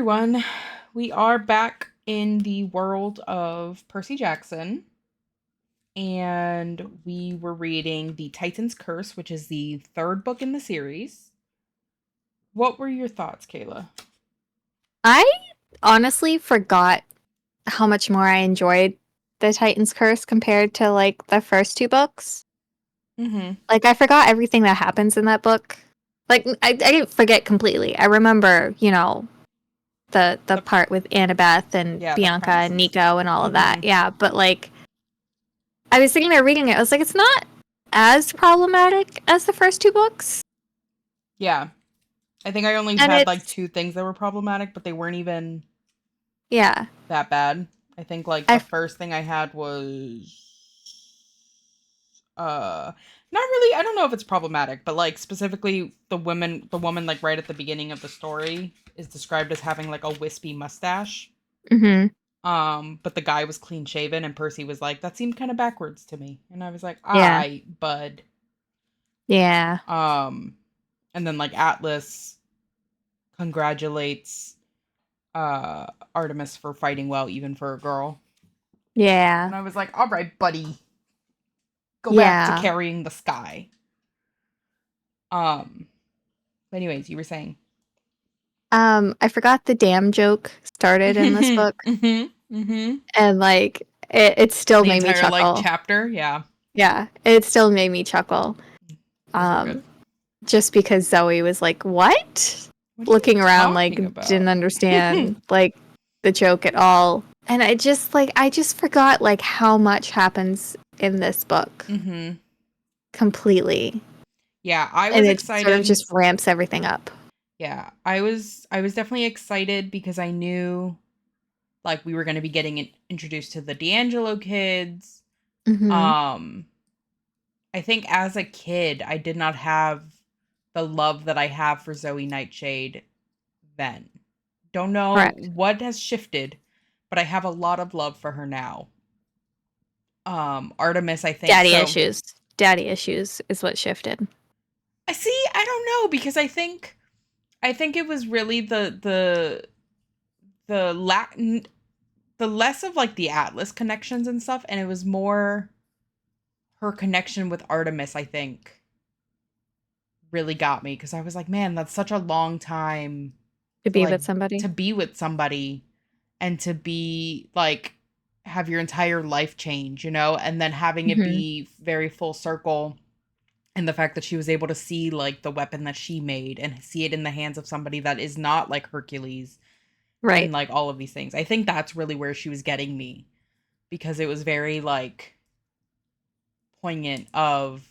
everyone. We are back in the world of Percy Jackson, and we were reading The Titan's Curse, which is the third book in the series. What were your thoughts, Kayla? I honestly forgot how much more I enjoyed The Titan's Curse compared to like the first two books. Mm-hmm. Like I forgot everything that happens in that book. Like I didn't forget completely. I remember, the The part with Annabeth and yeah, the Bianca and premises. Nico and all of that. Mm-hmm. Yeah, but like I was sitting there reading it. I was like, it's not as problematic as the first two books. Yeah. I think I only And had like it's two things that were problematic, but they weren't even yeah. that bad. I think like the I first thing I had was uh not really. I don't know if it's problematic, but like specifically the woman like right at the beginning of the story is described as having like a wispy mustache. mhm. But the guy was clean shaven and Percy was like, that seemed kind of backwards to me. And I was like, Yeah. I bud. Yeah. Um and then like Atlas congratulates uh Artemis for fighting well even for a girl. Yeah. And I was like, all right, buddy, go back to Yeah. carrying the sky. Um anyways, you were saying. I forgot the damn joke started in this book, Mhm. Mhm. and like it still The made me entire like chuckle. chapter, yeah. Yeah, it still made me chuckle. Those were good. Um, just because Zoe was like, "What?" What are you looking around, like talking didn't about? understand like the joke at all, and I just forgot like how much happens in this book Mhm. completely, Yeah, I and was it sort of excited. just ramps everything up. Yeah, I was definitely excited because I knew like we were going to be getting introduced to the D'Angelo kids. Hmm. Um I think as a kid I did not have the love that I have for Zoe Nightshade then. Don't know Correct. what has shifted, but I have a lot of love for her now. Artemis, I think Daddy so. issues. Daddy issues is what shifted. I see. I don't know because I think it was really the Latin the less of like the Atlas connections and stuff, and it was more her connection with Artemis. I think really got me because I was like, man, that's such a long time To to be like with somebody. to be with somebody and to be like have your entire life change, and then having it Hmm. be very full circle. And the fact that she was able to see like the weapon that she made and see it in the hands of somebody that is not like Hercules and Right. like all of these things. I think that's really where she was getting me because it was very like poignant of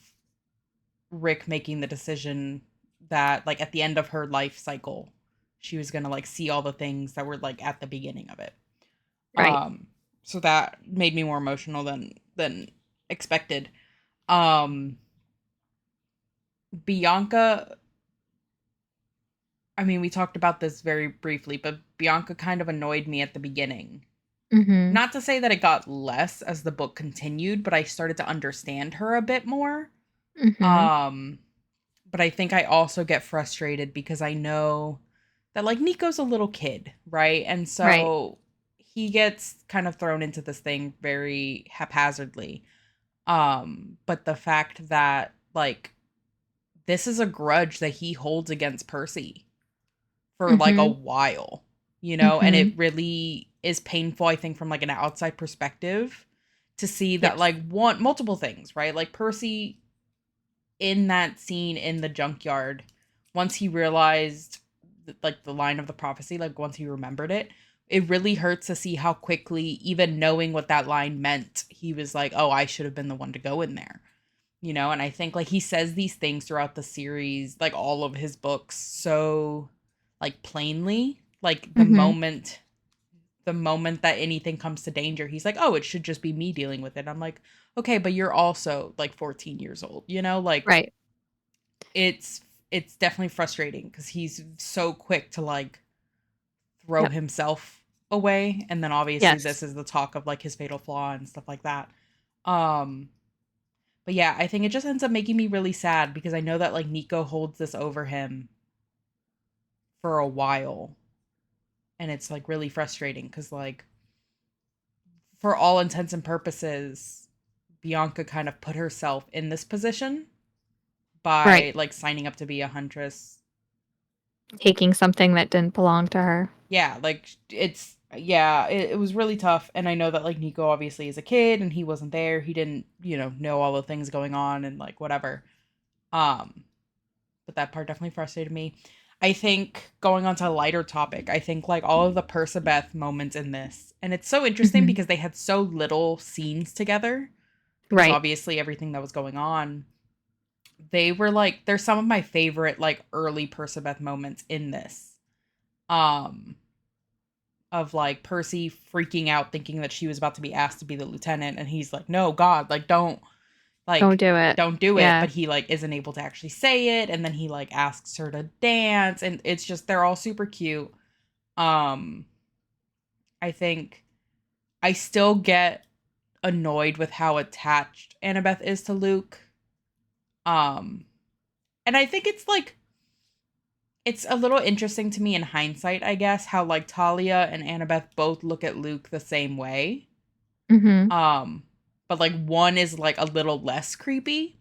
Rick making the decision that like at the end of her life cycle she was going to like see all the things that were like at the beginning of it. Right. Um so that made me more emotional than expected. Um Bianca, I mean, we talked about this very briefly, but Bianca kind of annoyed me at the beginning. Hmm. Not to say that it got less as the book continued, but I started to understand her a bit more. Hmm. Um, but I think I also get frustrated because I know that like Nico's a little kid, right? And Right. so he gets kind of thrown into this thing very haphazardly. But the fact that like this is a grudge that he holds against Percy for like a Hmm. while, and Hmm. it really is painful, I think, from like an outside perspective to see that Yes. like one multiple things, right? Like Percy in that scene in the junkyard, once he realized like the line of the prophecy, like once he remembered it, it really hurts to see how quickly, even knowing what that line meant, he was like, oh, I should have been the one to go in there. And I think like he says these things throughout the series, like all of his books, so like plainly, like Hmm. the moment that anything comes to danger, he's like, oh, it should just be me dealing with it. I'm like, okay, but you're also like 14 years old, like Right. it's it's definitely frustrating because he's so quick to like throw Yep. himself away, and then obviously Yes. this is the talk of like his fatal flaw and stuff like that. um But yeah, I think it just ends up making me really sad because I know that like Nico holds this over him for a while. and it's like really frustrating because like for all intents and purposes, Bianca kind of put herself in this position Right. by like signing up to be a huntress. Taking something that didn't belong to her. Yeah, like it's yeah, it was really tough. And I know that like Nico obviously is a kid and he wasn't there. He didn't, know all the things going on and like whatever. Um, but that part definitely frustrated me. I think going on to a lighter topic, I think like all of the Persebeth moments in this, and it's so interesting Hmm. because they had so little scenes together because Right. obviously everything that was going on. They were like they're some of my favorite like early Persebeth moments in this. Um of like Percy freaking out thinking that she was about to be asked to be the lieutenant and he's like, "No, God, Don't like do it. don't do it," Yeah. but he like isn't able to actually say it and then he like asks her to dance and it's just they're all super cute. Um I think I still get annoyed with how attached Annabeth is to Luke. Um and I think it's a little interesting to me in hindsight, I guess, how like Talia and Annabeth both look at Luke the same way. Hmm. Um, but like one is like a little less creepy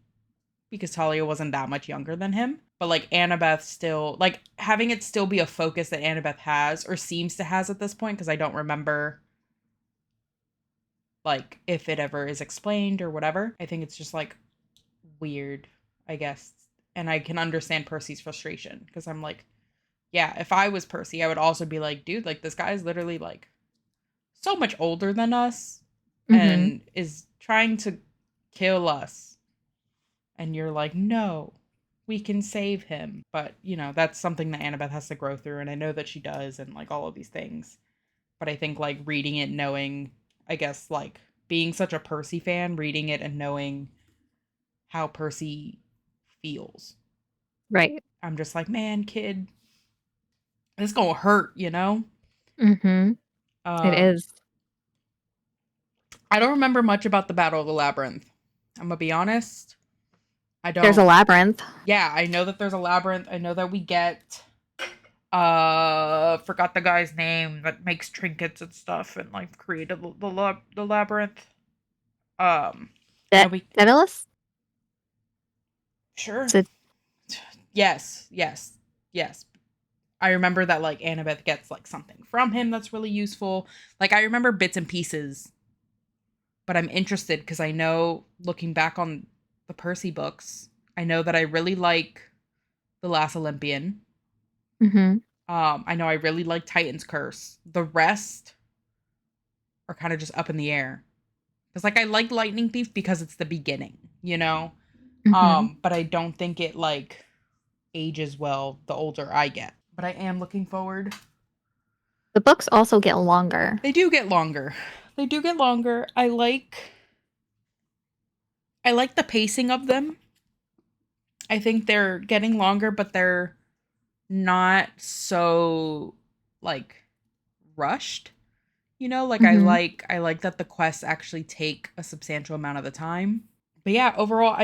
because Talia wasn't that much younger than him. But like Annabeth still like having it still be a focus that Annabeth has or seems to has at this point, because I don't remember like if it ever is explained or whatever. I think it's just like weird, I guess. And I can understand Percy's frustration because I'm like, yeah, if I was Percy, I would also be like, dude, like this guy is literally like so much older than us Hmm. and is trying to kill us. And you're like, no, we can save him. But, that's something that Annabeth has to grow through. And I know that she does, and like all of these things. But I think like reading it, knowing, I guess, like being such a Percy fan, reading it and knowing how Percy feels, Right. I'm just like, man, kid, it's gonna hurt. Hmm. It Um, is. I don't remember much about the Battle of the Labyrinth. I'm gonna be honest. I There's a don't. labyrinth. Yeah, I know that there's a labyrinth. I know that we get forgot the guy's name that makes trinkets and stuff and like created the labyrinth. I know That we Daedalus? sure. Is it Yes, yes, yes. I remember that like Annabeth gets like something from him that's really useful. Like I remember bits and pieces, but I'm interested because I know looking back on the Percy books, I know that I really like The Last Olympian. hmm I know I really like Titan's Curse. The rest are kind of just up in the air. Because like I like Lightning Thief because it's the beginning. hmm But I don't think it like ages well the older I get. But I am looking forward. the books also get longer. They do get longer. They do get longer. I like the pacing of them. I think they're getting longer, but they're not so like rushed. Like Hmm. I like that the quests actually take a substantial amount of the time. But yeah, overall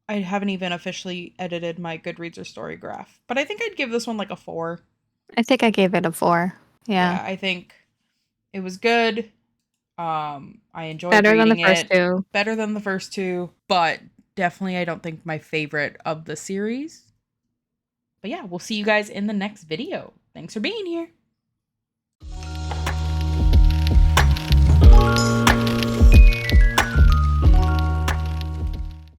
I haven't even officially edited my Goodreads or story graph. But I think I'd give this one like a 4. I think I gave it a 4. Yeah. Yeah, I think it was good. I enjoyed Better than the reading first it. two. Better than the first two, but definitely I don't think my favorite of the series. But yeah, we'll see you guys in the next video. Thanks for being here.